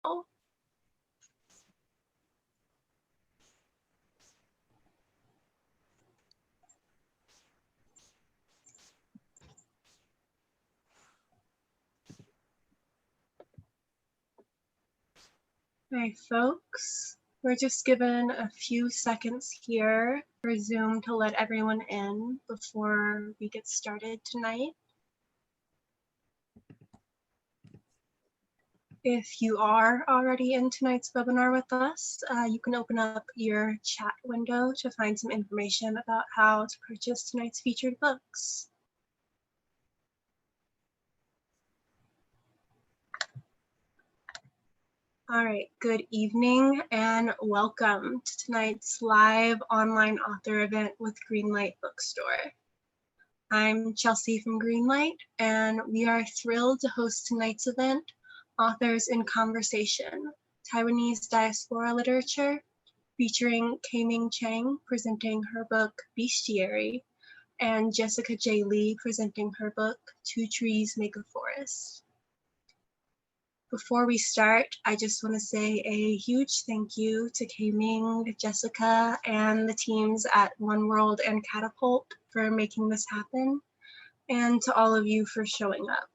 Hi, folks. We're just given a few seconds here for Zoom to let everyone in before we get started tonight. If you are already in tonight's webinar with us, you can open up your chat window to find some information about how to purchase tonight's featured books. All right, good evening and welcome to tonight's live online author event with Greenlight Bookstore. I'm Chelsea from Greenlight, and we are thrilled to host tonight's event, Authors in Conversation, Taiwanese Diaspora Literature, featuring K-Ming Chang presenting her book, Bestiary, and Jessica J. Lee presenting her book, Two Trees Make a Forest. Before we start, I just want to say a huge thank you to K-Ming, Jessica, and the teams at One World and Catapult for making this happen, and to all of you for showing up.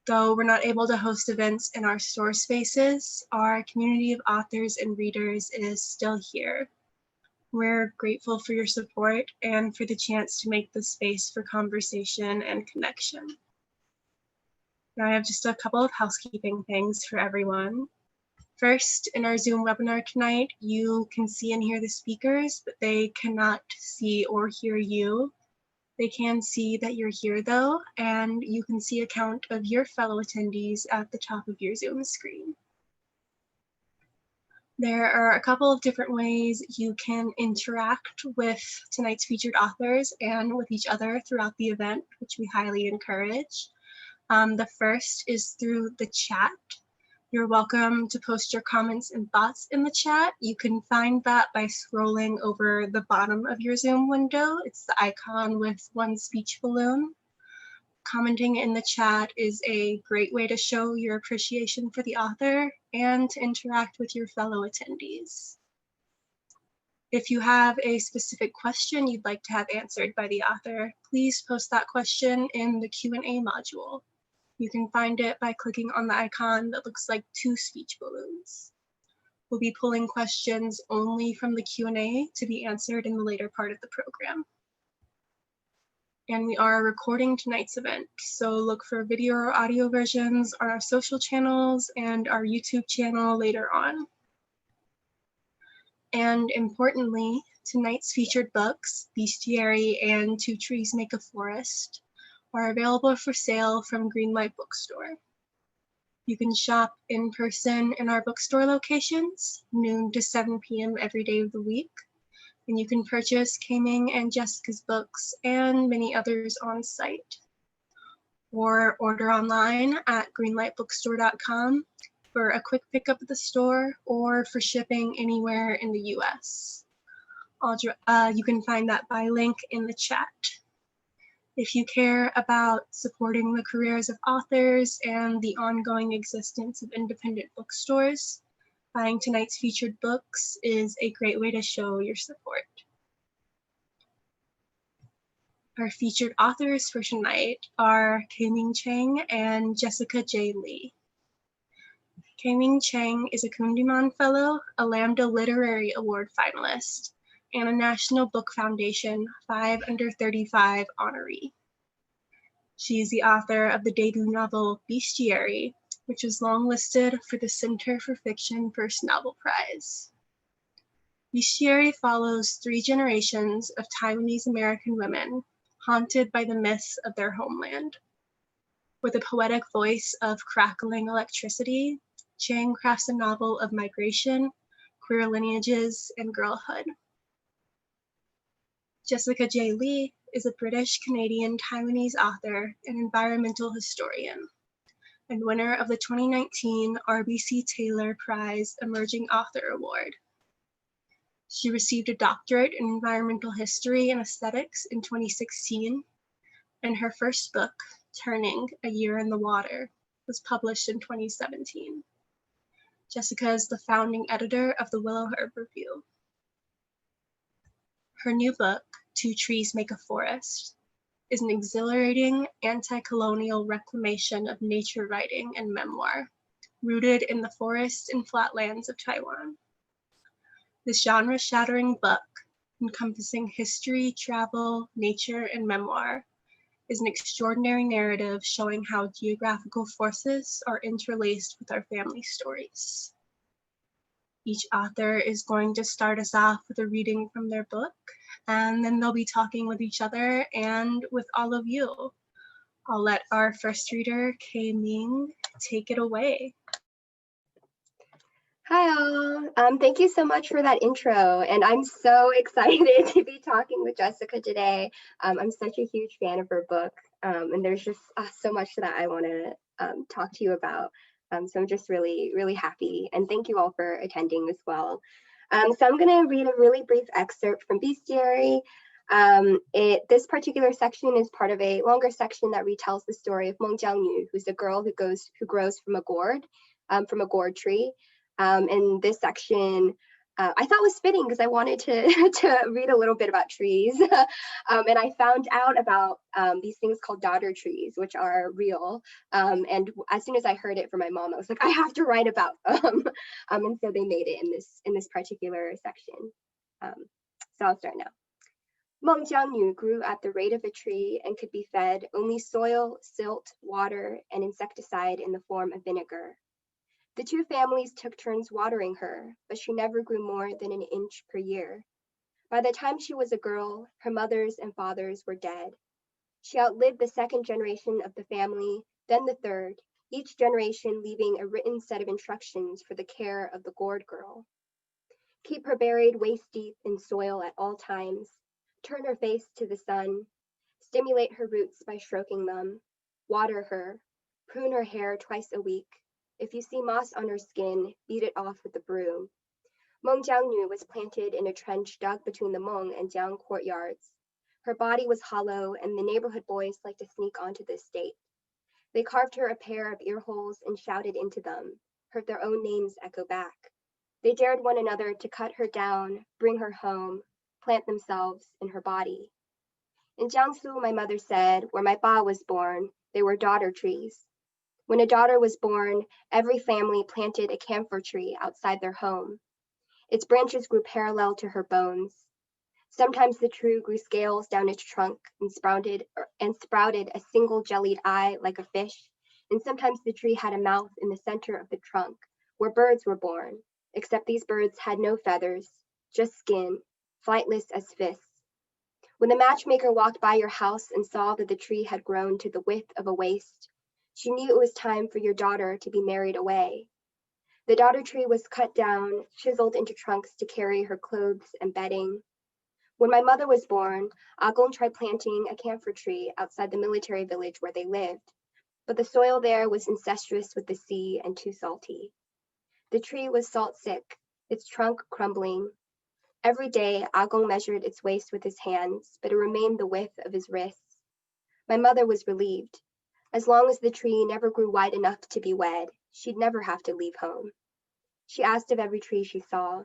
Though we're not able to host events in our store spaces, our community of authors and readers is still here. We're grateful for your support and for the chance to make this space for conversation and connection. Now I have just a couple of housekeeping things for everyone. First, in our Zoom webinar tonight, you can see and hear the speakers, but they cannot see or hear you. They can see that you're here though, and you can see a count of your fellow attendees at the top of your Zoom screen. There are a couple of different ways you can interact with tonight's featured authors and with each other throughout the event, which we highly encourage. The first is through the chat. You're welcome to post your comments and thoughts in the chat. You can find that by scrolling over the bottom of your Zoom window. It's the icon with one speech balloon. Commenting in the chat is a great way to show your appreciation for the author and to interact with your fellow attendees. If you have a specific question you'd like to have answered by the author, please post that question in the Q&A module. You can find it by clicking on the icon that looks like two speech balloons. We'll be pulling questions only from the Q&A to be answered in the later part of the program. And we are recording tonight's event, so look for video or audio versions on our social channels and our YouTube channel later on. And importantly, tonight's featured books, Bestiary and Two Trees Make a Forest, are available for sale from Greenlight Bookstore. You can shop in person in our bookstore locations, noon to 7 p.m. every day of the week, and you can purchase K-Ming and Jessica's books and many others on site. Or order online at greenlightbookstore.com for a quick pickup at the store or for shipping anywhere in the US. You can find that by link in the chat. If you care about supporting the careers of authors and the ongoing existence of independent bookstores, buying tonight's featured books is a great way to show your support. Our featured authors for tonight are K-Ming Chang and Jessica J. Lee. K-Ming Chang is a Kundiman Fellow, a Lambda Literary Award finalist, and a National Book Foundation 5 Under 35 honoree. She is the author of the debut novel Bestiary, which was longlisted for the Center for Fiction First Novel Prize. Bestiary follows 3 generations of Taiwanese American women haunted by the myths of their homeland. With a poetic voice of crackling electricity, Chang crafts a novel of migration, queer lineages, and girlhood. Jessica J. Lee is a British-Canadian Taiwanese author and environmental historian, and winner of the 2019 RBC Taylor Prize Emerging Author Award. She received a doctorate in environmental history and aesthetics in 2016, and her first book, Turning: A Year in the Water, was published in 2017. Jessica is the founding editor of the Willow Herb Review. Her new book, Two Trees Make a Forest, is an exhilarating anti-colonial reclamation of nature writing and memoir, rooted in the forests and flatlands of Taiwan. This genre-shattering book, encompassing history, travel, nature, and memoir, is an extraordinary narrative showing how geographical forces are interlaced with our family stories. Each author is going to start us off with a reading from their book, and then they'll be talking with each other and with all of you. I'll let our first reader, K-Ming, take it away. Hi all, thank you so much for that intro, and I'm so excited to be talking with Jessica today. I'm such a huge fan of her book, and there's just so much that I want to talk to you about. So I'm just really, really happy, and thank you all for attending as well. So I'm going to read a really brief excerpt from Bestiary. This particular section is part of a longer section that retells the story of Meng Jiangnu, who's a girl who grows from a gourd tree. And this section I thought was fitting because I wanted to read a little bit about trees. And I found out about these things called daughter trees, which are real. And as soon as I heard it from my mom, I was like, I have to write about them. And so they made it in this particular section. So I'll start now. Meng Jiangnu grew at the rate of a tree and could be fed only soil, silt, water, and insecticide in the form of vinegar. The two families took turns watering her, but she never grew more than an inch per year. By the time she was a girl, her mothers and fathers were dead. She outlived the second generation of the family, then the third, each generation leaving a written set of instructions for the care of the gourd girl. Keep her buried waist-deep in soil at all times. Turn her face to the sun. Stimulate her roots by stroking them. Water her. Prune her hair twice a week. If you see moss on her skin, beat it off with a broom. Meng Jiangnu was planted in a trench dug between the Meng and Jiang courtyards. Her body was hollow, and the neighborhood boys liked to sneak onto the estate. They carved her a pair of ear holes and shouted into them, heard their own names echo back. They dared one another to cut her down, bring her home, plant themselves in her body. In Jiangsu, my mother said, where my ba was born, they were daughter trees. When a daughter was born, every family planted a camphor tree outside their home. Its branches grew parallel to her bones. Sometimes the tree grew scales down its trunk and sprouted a single jellied eye like a fish, and sometimes the tree had a mouth in the center of the trunk, where birds were born, except these birds had no feathers, just skin, flightless as fists. When the matchmaker walked by your house and saw that the tree had grown to the width of a waist, she knew it was time for your daughter to be married away. The daughter tree was cut down, chiseled into trunks to carry her clothes and bedding. When my mother was born, Agong tried planting a camphor tree outside the military village where they lived, but the soil there was incestuous with the sea and too salty. The tree was salt sick, its trunk crumbling. Every day, Agong measured its waist with his hands, but it remained the width of his wrists. My mother was relieved. As long as the tree never grew wide enough to be wed, she'd never have to leave home. She asked of every tree she saw,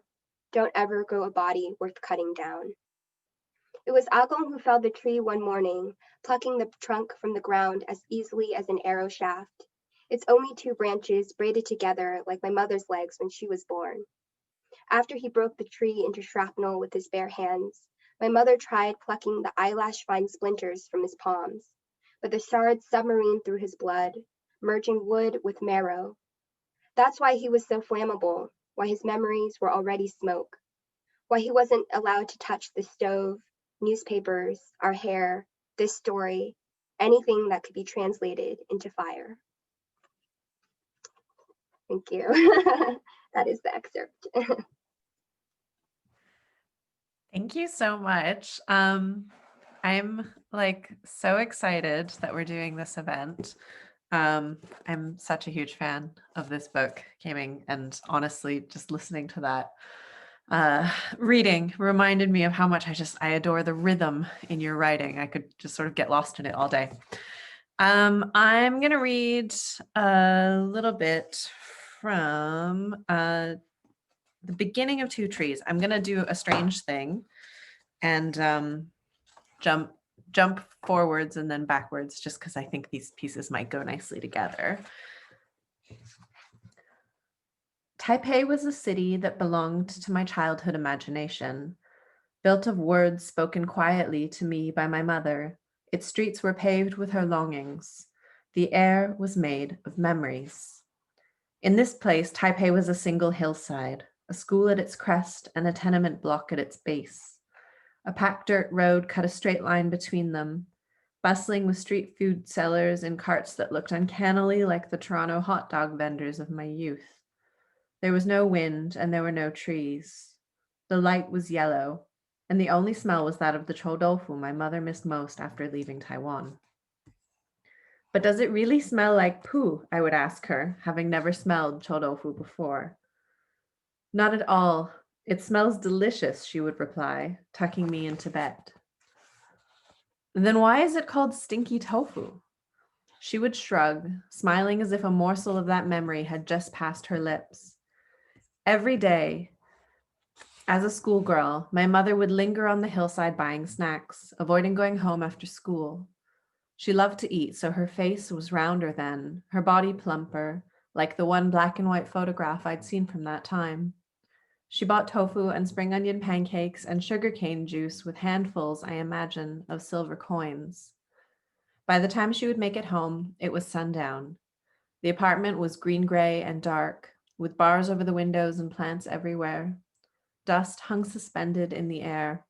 don't ever grow a body worth cutting down. It was Agong who felled the tree one morning, plucking the trunk from the ground as easily as an arrow shaft. Its only two branches braided together like my mother's legs when she was born. After he broke the tree into shrapnel with his bare hands, my mother tried plucking the eyelash-fine splinters from his palms, but the shards submarined through his blood, merging wood with marrow. That's why he was so flammable, why his memories were already smoke, why he wasn't allowed to touch the stove, newspapers, our hair, this story, anything that could be translated into fire. Thank you. That is the excerpt. Thank you so much. I'm so excited that we're doing this event. I'm such a huge fan of this book, K-Ming, and honestly, just listening to that reading reminded me of how much I adore the rhythm in your writing. I could just sort of get lost in it all day. I'm going to read a little bit from the beginning of Two Trees. I'm going to do a strange thing and jump forwards and then backwards, just because I think these pieces might go nicely together. Taipei was a city that belonged to my childhood imagination. Built of words spoken quietly to me by my mother, its streets were paved with her longings. The air was made of memories. In this place, Taipei was a single hillside, a school at its crest and a tenement block at its base. A packed dirt road cut a straight line between them, bustling with street food sellers in carts that looked uncannily like the Toronto hot dog vendors of my youth. There was no wind and there were no trees. The light was yellow, and the only smell was that of the chou tofu my mother missed most after leaving Taiwan. But does it really smell like poo? I would ask her, having never smelled chou tofu before. Not at all. It smells delicious, she would reply, tucking me into bed. Then why is it called stinky tofu? She would shrug, smiling as if a morsel of that memory had just passed her lips. Every day, as a schoolgirl, my mother would linger on the hillside buying snacks, avoiding going home after school. She loved to eat, so her face was rounder then, her body plumper, like the one black and white photograph I'd seen from that time. She bought tofu and spring onion pancakes and sugarcane juice with handfuls, I imagine, of silver coins. By the time she would make it home, it was sundown. The apartment was green-gray and dark, with bars over the windows and plants everywhere. Dust hung suspended in the air.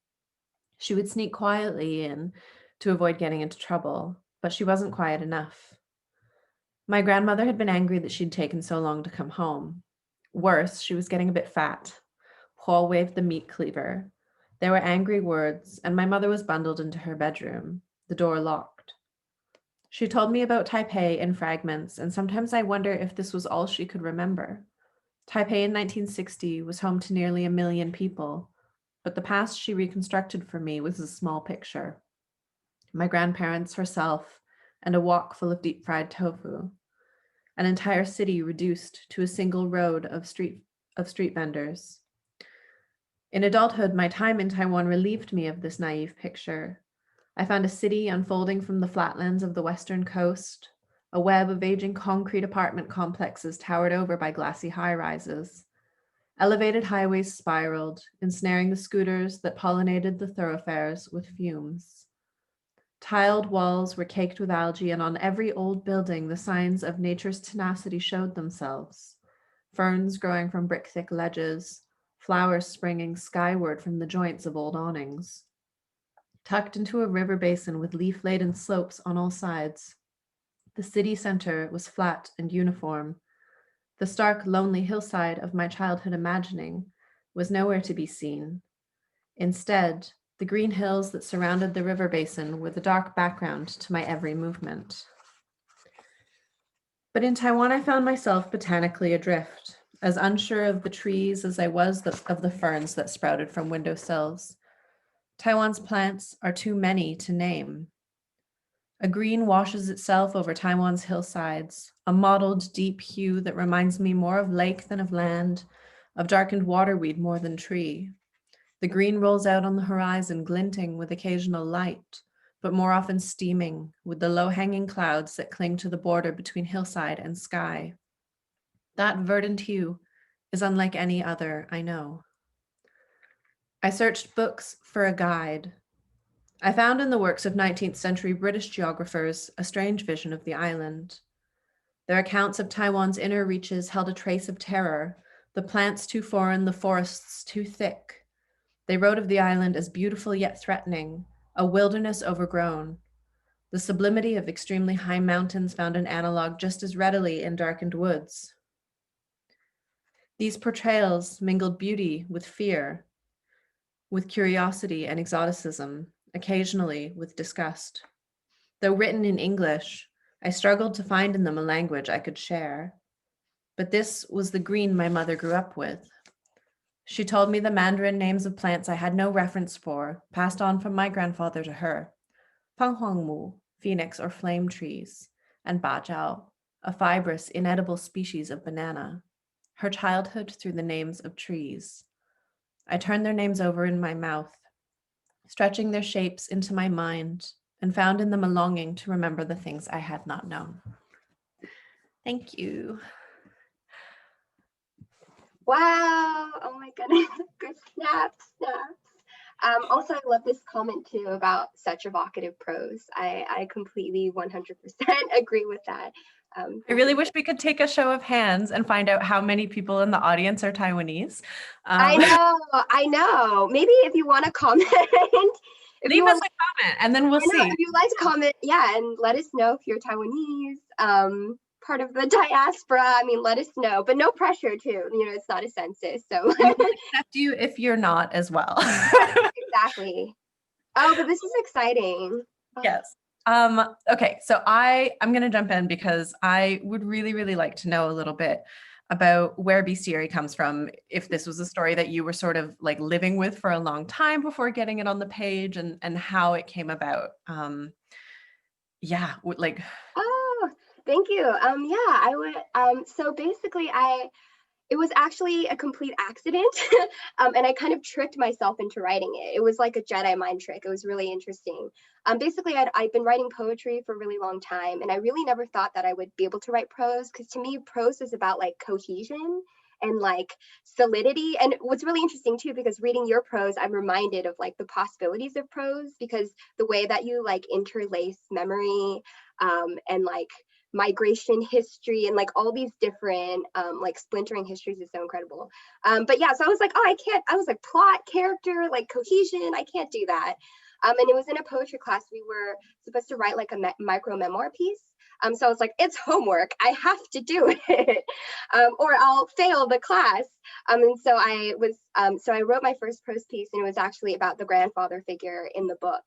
She would sneak quietly in to avoid getting into trouble, but she wasn't quiet enough. My grandmother had been angry that she'd taken so long to come home. Worse, she was getting a bit fat. Paul waved the meat cleaver. There were angry words, and my mother was bundled into her bedroom, the door locked. She told me about Taipei in fragments, and sometimes I wonder if this was all she could remember. Taipei in 1960 was home to nearly 1 million people, but the past she reconstructed for me was a small picture. My grandparents, herself, and a wok full of deep-fried tofu. An entire city reduced to a single road of street vendors. In adulthood, my time in Taiwan relieved me of this naive picture. I found a city unfolding from the flatlands of the western coast, a web of aging concrete apartment complexes towered over by glassy high-rises. Elevated highways spiraled, ensnaring the scooters that pollinated the thoroughfares with fumes. Tiled walls were caked with algae, and on every old building, the signs of nature's tenacity showed themselves. Ferns growing from brick-thick ledges, flowers springing skyward from the joints of old awnings. Tucked into a river basin with leaf-laden slopes on all sides, the city center was flat and uniform. The stark, lonely hillside of my childhood imagining was nowhere to be seen. Instead, the green hills that surrounded the river basin were the dark background to my every movement. But in Taiwan, I found myself botanically adrift, as unsure of the trees as I was of the ferns that sprouted from windowsills. Taiwan's plants are too many to name. A green washes itself over Taiwan's hillsides, a mottled deep hue that reminds me more of lake than of land, of darkened waterweed more than tree. The green rolls out on the horizon, glinting with occasional light, but more often steaming with the low-hanging clouds that cling to the border between hillside and sky. That verdant hue is unlike any other I know. I searched books for a guide. I found in the works of 19th century British geographers a strange vision of the island. Their accounts of Taiwan's inner reaches held a trace of terror, the plants too foreign, the forests too thick. They wrote of the island as beautiful yet threatening, a wilderness overgrown. The sublimity of extremely high mountains found an analog just as readily in darkened woods. These portrayals mingled beauty with fear, with curiosity and exoticism, occasionally with disgust. Though written in English, I struggled to find in them a language I could share. But this was the green my mother grew up with. She told me the Mandarin names of plants I had no reference for, passed on from my grandfather to her. Panghuangmu, phoenix or flame trees, and bajiao, a fibrous, inedible species of banana. her childhood through the names of trees. I turned their names over in my mouth, stretching their shapes into my mind, and found in them a longing to remember the things I had not known. Thank you. Wow. Oh my goodness. Good snaps. Also, I love this comment too about such evocative prose. I completely 100% agree with that. I really wish we could take a show of hands and find out how many people in the audience are Taiwanese. I know. Maybe if you want to comment, leave us a comment and then we'll see. If you'd like to comment, yeah, and let us know if you're Taiwanese, part of the diaspora. I mean, let us know, but no pressure too. You know, it's not a census, so we'll accept you if you're not as well. Exactly. Oh, but this is exciting. Yes. Okay, so I'm going to jump in because I would really, really like to know a little bit about where Bestiary comes from. If this was a story that you were sort of like living with for a long time before getting it on the page, and how it came about. Yeah, like. Oh, thank you. Yeah, I would. So basically, it was actually a complete accident. And I kind of tricked myself into writing it. It was like a Jedi mind trick. It was really interesting. Basically, I'd been writing poetry for a really long time, and I really never thought that I would be able to write prose, because to me, prose is about like cohesion and like solidity. And what's really interesting too, because reading your prose, I'm reminded of like the possibilities of prose, because the way that you like interlace memory and like migration history and like all these different like splintering histories is so incredible. But yeah, so I was like, oh, I was like plot, character, like cohesion, I can't do that. And it was in a poetry class, we were supposed to write like a micro memoir piece. So I was like, it's homework, I have to do it, or I'll fail the class. And so I wrote my first prose piece, and it was actually about the grandfather figure in the book.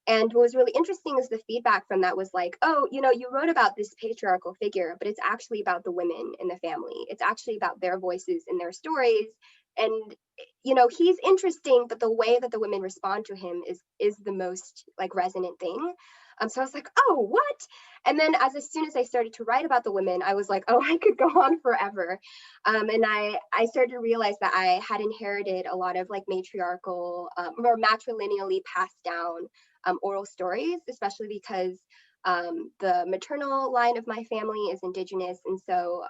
And what was really interesting is the feedback from that was like, oh, you know, you wrote about this patriarchal figure, but it's actually about the women in the family. It's actually about their voices and their stories. And, you know, he's interesting, but the way that the women respond to him is the most like resonant thing. So I was like, oh, what? And then as soon as I started to write about the women, I was like, oh, I could go on forever. And I started to realize that I had inherited a lot of like matriarchal or matrilineally passed down oral stories, especially because the maternal line of my family is indigenous. And so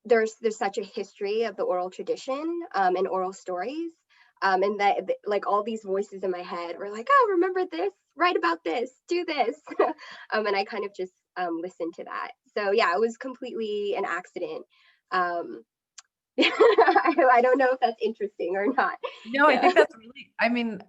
there's such a history of the oral tradition and oral stories. And that like all these voices in my head were like, oh, remember this, write about this, do this. And I kind of just listened to that. So yeah, it was completely an accident. I don't know if that's interesting or not. No, I think that's really, I mean,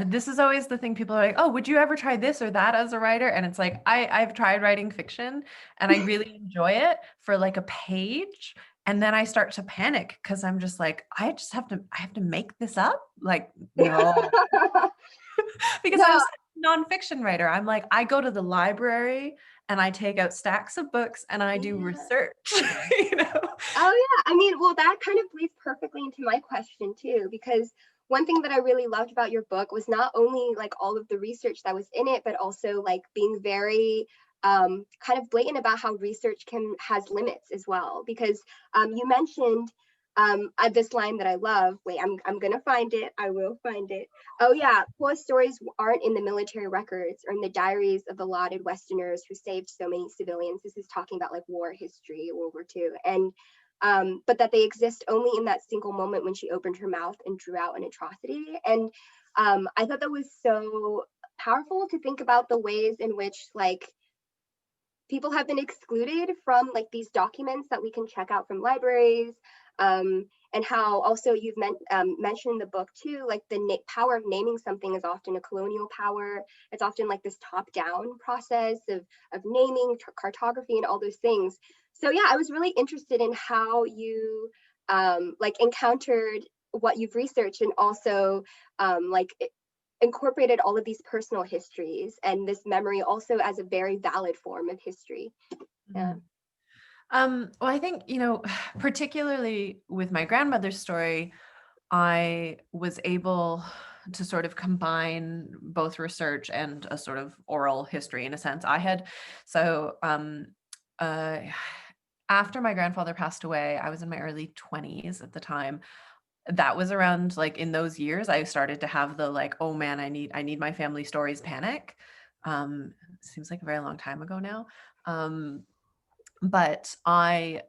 this is always the thing, people are like, oh, would you ever try this or that as a writer? And it's like, I've tried writing fiction and I really enjoy it for like a page. And then I start to panic because I'm just like, I have to make this up. Like, no, because No. I'm a nonfiction writer. I'm like, I go to the library and I take out stacks of books and I do research, you know? Oh yeah, I mean, well, that kind of bleeds perfectly into my question too, because one thing that I really loved about your book was not only like all of the research that was in it, but also like being very kind of blatant about how research has limits as well. Because you mentioned this line that I love. Wait, I'm gonna find it. I will find it. Oh yeah, Poe's stories aren't in the military records or in the diaries of the lauded Westerners who saved so many civilians. This is talking about like war history, World War II, and but that they exist only in that single moment when she opened her mouth and drew out an atrocity. And I thought that was so powerful to think about the ways in which like people have been excluded from like these documents that we can check out from libraries, and how also you've mentioned in the book too, like the power of naming something is often a colonial power. It's often like this top-down process of naming, cartography, and all those things. So yeah, I was really interested in how you like encountered what you've researched, and also incorporated all of these personal histories and this memory also as a very valid form of history. Yeah. Well, I think, you know, particularly with my grandmother's story, I was able to sort of combine both research and a sort of oral history in a sense. I had, so uh, after my grandfather passed away, I was in my early 20s at the time. That was around like in those years, I started to have the like, oh man, I need my family stories panic. Seems like a very long time ago now. But I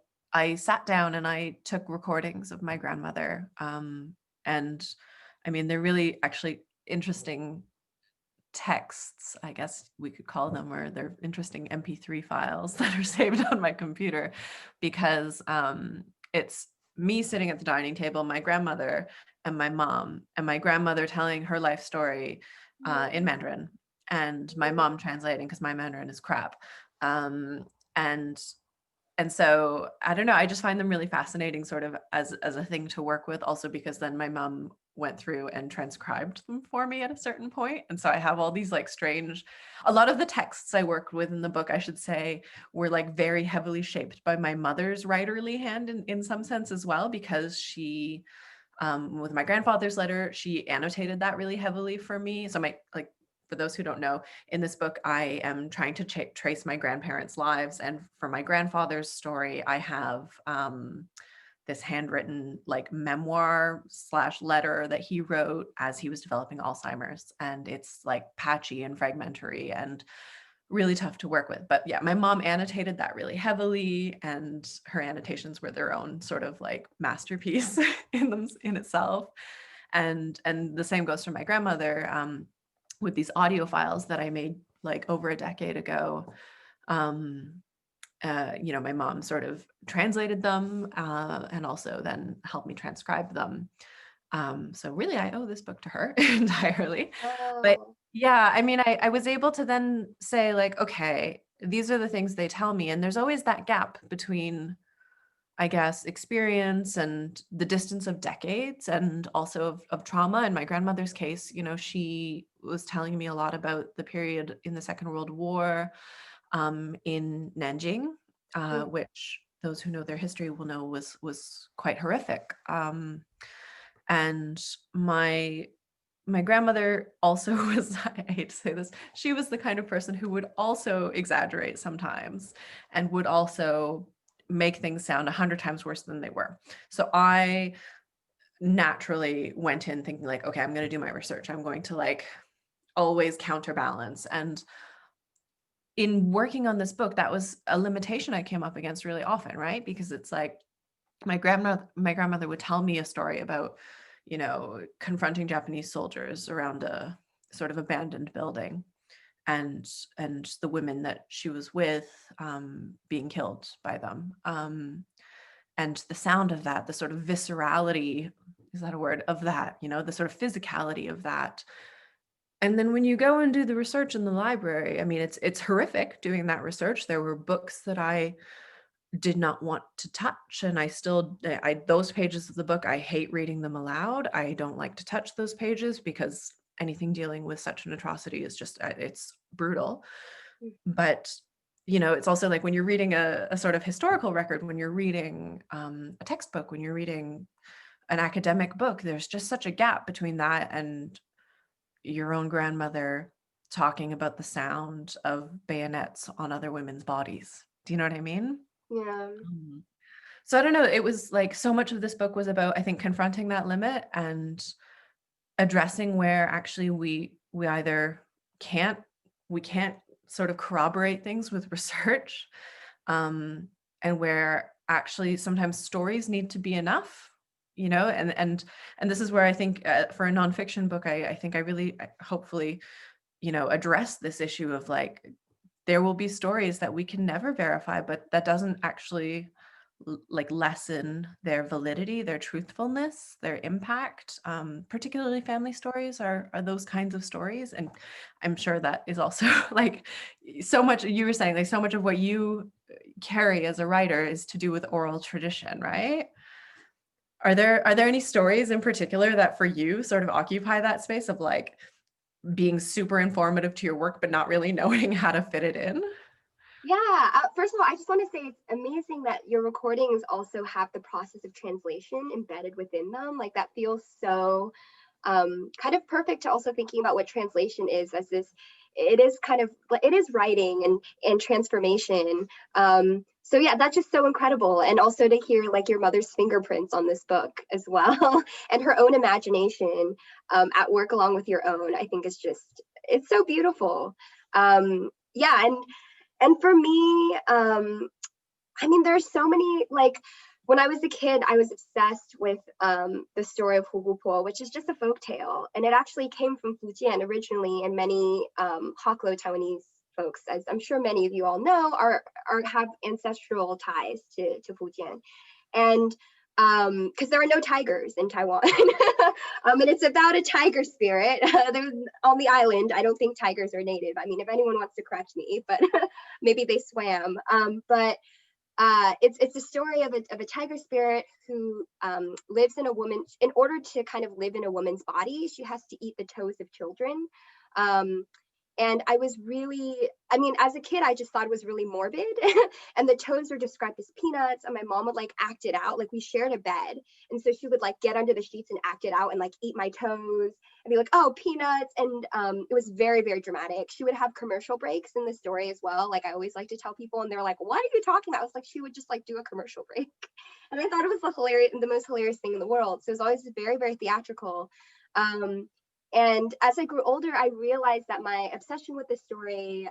sat down and I took recordings of my grandmother. And I mean, they're really actually interesting texts, I guess we could call them, or they're interesting MP3 files that are saved on my computer, because it's me sitting at the dining table, my grandmother and my mom, and my grandmother telling her life story in Mandarin, and my mom translating because my Mandarin is crap. Um, and and so I don't know, I just find them really fascinating sort of as a thing to work with, also because then my mom went through and transcribed them for me at a certain point. And so I have all these like strange, a lot of the texts I worked with in the book, I should say, were like very heavily shaped by my mother's writerly hand in some sense as well, because she, with my grandfather's letter, she annotated that really heavily for me. So my, like, for those who don't know, in this book, I am trying to trace my grandparents' lives. And for my grandfather's story, I have this handwritten like memoir / letter that he wrote as he was developing Alzheimer's. And it's like patchy and fragmentary and really tough to work with. But yeah, my mom annotated that really heavily, and her annotations were their own sort of like masterpiece in itself. And the same goes for my grandmother, with these audio files that I made like over a decade ago. My mom sort of translated them, and also then helped me transcribe them. So really, I owe this book to her entirely. But Oh, yeah, I mean, I was able to then say like, okay, these are the things they tell me. And there's always that gap between, I guess, experience and the distance of decades, and also of trauma. In my grandmother's case, she was telling me a lot about the period in the Second World War, in Nanjing, mm, which those who know their history will know was quite horrific. And my grandmother also was, I hate to say this, she was the kind of person who would also exaggerate sometimes, and would also make things sound 100 times worse than they were. So I naturally went in thinking like, okay, I'm going to do my research. I'm going to like always counterbalance. And in working on this book, that was a limitation I came up against really often, right? Because it's like my grandmother would tell me a story about, confronting Japanese soldiers around a sort of abandoned building, and the women that she was with, being killed by them. And the sound of that, the sort of viscerality, is that a word, of that, the sort of physicality of that. And then when you go and do the research in the library, I mean, it's horrific doing that research. There were books that I did not want to touch, and those pages of the book, I hate reading them aloud. I don't like to touch those pages because anything dealing with such an atrocity is just, it's brutal. mm, But it's also like when you're reading a sort of historical record, when you're reading a textbook, when you're reading an academic book, there's just such a gap between that and your own grandmother talking about the sound of bayonets on other women's bodies. Do you know what I mean? yeah. Mhm. So I don't know, it was like so much of this book was about, I think, confronting that limit and addressing where actually we either can't we can't sort of corroborate things with research, and where actually sometimes stories need to be enough, and this is where I think, for a nonfiction book, I think I really, hopefully, address this issue of like, there will be stories that we can never verify, but that doesn't actually like lessen their validity, their truthfulness, their impact. Particularly family stories are those kinds of stories. And I'm sure that is also like so much, you were saying like so much of what you carry as a writer is to do with oral tradition, right? Are there any stories in particular that for you sort of occupy that space of like being super informative to your work, but not really knowing how to fit it in? Yeah, first of all, I just want to say it's amazing that your recordings also have the process of translation embedded within them. Like that feels so kind of perfect to also thinking about what translation is as this it is writing and transformation. So yeah, that's just so incredible. And also to hear like your mother's fingerprints on this book as well, and her own imagination at work along with your own, I think is just, it's so beautiful. Yeah, and for me, I mean, there's so many, like, when I was a kid, I was obsessed with the story of Hugupo, which is just a folk tale. And it actually came from Fujian originally, and many Haklo Taiwanese folks, as I'm sure many of you all know, have ancestral ties to Fujian. And because there are no tigers in Taiwan. And it's about a tiger spirit. On the island, I don't think tigers are native. I mean, if anyone wants to correct me, but maybe they swam. But it's a story of a tiger spirit who lives in a woman. In order to kind of live in a woman's body, she has to eat the toes of children. And I was really, I mean, as a kid, I just thought it was really morbid. And the toes are described as peanuts, and my mom would like act it out. Like, we shared a bed, and so she would like get under the sheets and act it out and like eat my toes and be like, oh, peanuts. And it was very, very dramatic. She would have commercial breaks in the story as well. Like, I always like to tell people, and they're like, what are you talking about? I was like, she would just like do a commercial break. And I thought it was the most hilarious thing in the world. So it was always very, very theatrical. And as I grew older, I realized that my obsession with the story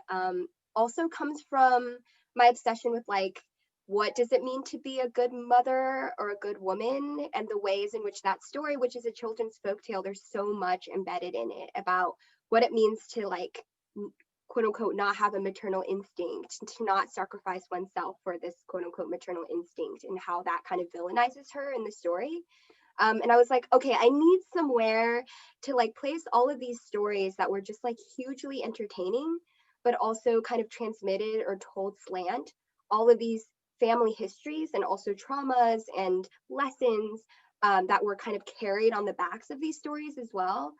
also comes from my obsession with, like, what does it mean to be a good mother or a good woman, and the ways in which that story, which is a children's folktale, there's so much embedded in it about what it means to, like, quote unquote, not have a maternal instinct, to not sacrifice oneself for this quote unquote maternal instinct, and how that kind of villainizes her in the story. And I was like, okay, I need somewhere to like place all of these stories that were just like hugely entertaining, but also kind of transmitted or told slant all of these family histories and also traumas and lessons that were kind of carried on the backs of these stories as well.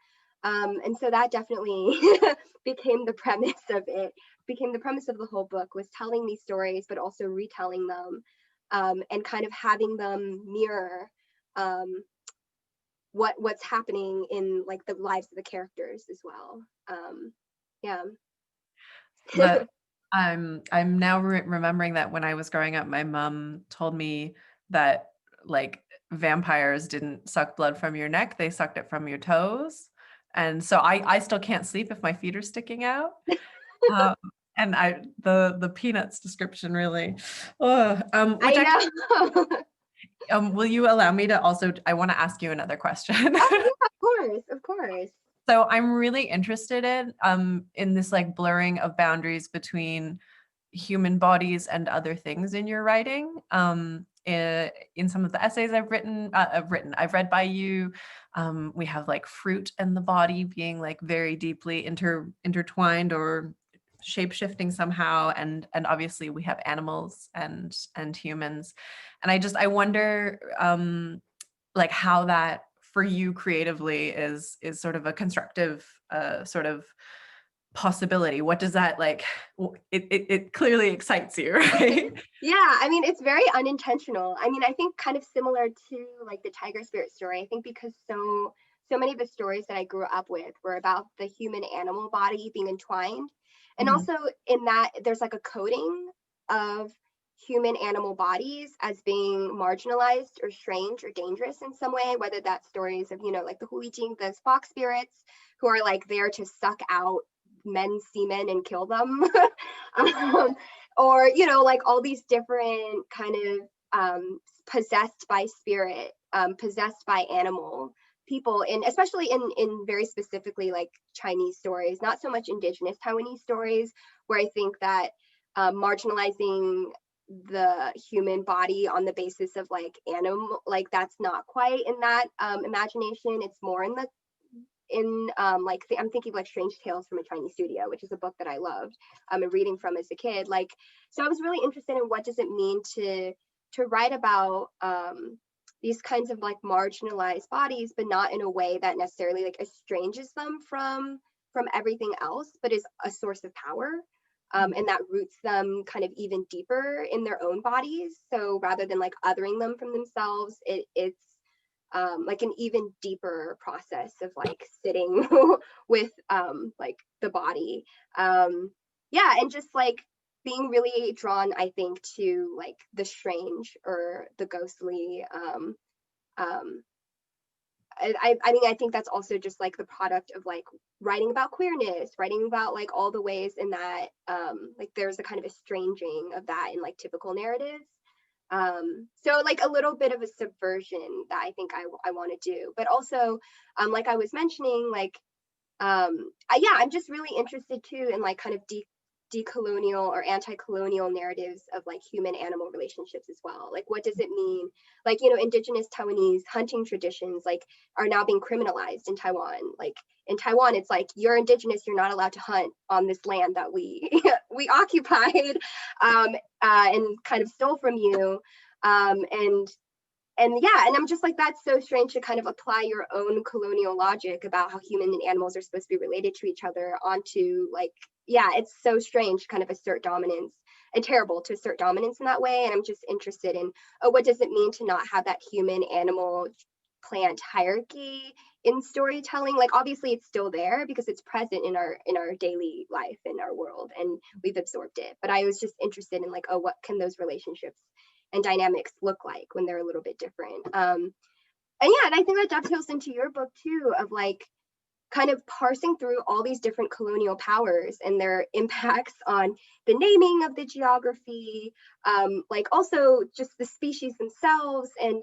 And so that definitely became the premise of it, became the premise of the whole book, was telling these stories, but also retelling them and kind of having them mirror what's happening in like the lives of the characters as well. Yeah. But I'm now remembering that when I was growing up, my mom told me that like vampires didn't suck blood from your neck, they sucked it from your toes. And so I still can't sleep if my feet are sticking out. And the peanuts description really, which I know. will you allow me to also, I want to ask you another question. Oh, yeah, of course. So I'm really interested in this like blurring of boundaries between human bodies and other things in your writing. In some of the essays I've read by you, we have like fruit and the body being like very deeply intertwined or shape-shifting somehow, and obviously we have animals and humans, and I wonder like how that for you creatively is sort of a constructive sort of possibility. What does that like, it clearly excites you, right? Yeah, I mean, it's very unintentional. I mean, I think kind of similar to like the tiger spirit story. I think because so many of the stories that I grew up with were about the human animal body being entwined. And also in that there's like a coding of human animal bodies as being marginalized or strange or dangerous in some way, whether that's stories of, you know, like the Huijing, the fox spirits who are like there to suck out men's semen and kill them. Or, you know, like all these different kind of possessed by spirit, possessed by animal people, and especially in very specifically like Chinese stories, not so much indigenous Taiwanese stories, where I think that marginalizing the human body on the basis of like animal, like that's not quite in that imagination. It's more in the like I'm thinking like Strange Tales from a Chinese Studio, which is a book that I loved and reading from as a kid. Like, so I was really interested in what does it mean to write about these kinds of like marginalized bodies, but not in a way that necessarily like estranges them from everything else, but is a source of power. And that roots them kind of even deeper in their own bodies. So rather than like othering them from themselves, it's like an even deeper process of like sitting with like the body. Yeah, and just like being really drawn, I think, to like the strange or the ghostly. Um, I mean, I think that's also just like the product of like writing about queerness, writing about like all the ways in that like there's a kind of estranging of that in like typical narratives. So like a little bit of a subversion that I think I want to do, but also like I was mentioning, like yeah, I'm just really interested too in like kind of decolonial or anti-colonial narratives of like human animal relationships as well. Like what does it mean, like, you know, indigenous Taiwanese hunting traditions like are now being criminalized in Taiwan. Like in Taiwan it's like, you're indigenous, you're not allowed to hunt on this land that we we occupied and kind of stole from you. And yeah, and I'm just like, that's so strange to kind of apply your own colonial logic about how human and animals are supposed to be related to each other onto like, yeah, it's so strange to kind of assert dominance, and terrible to assert dominance in that way. And I'm just interested in, oh, what does it mean to not have that human animal plant hierarchy in storytelling? Like obviously it's still there because it's present in our daily life, in our world, and we've absorbed it. But I was just interested in like, oh, what can those relationships and dynamics look like when they're a little bit different. And yeah, and I think that dovetails into your book too, of like kind of parsing through all these different colonial powers and their impacts on the naming of the geography, like also just the species themselves, and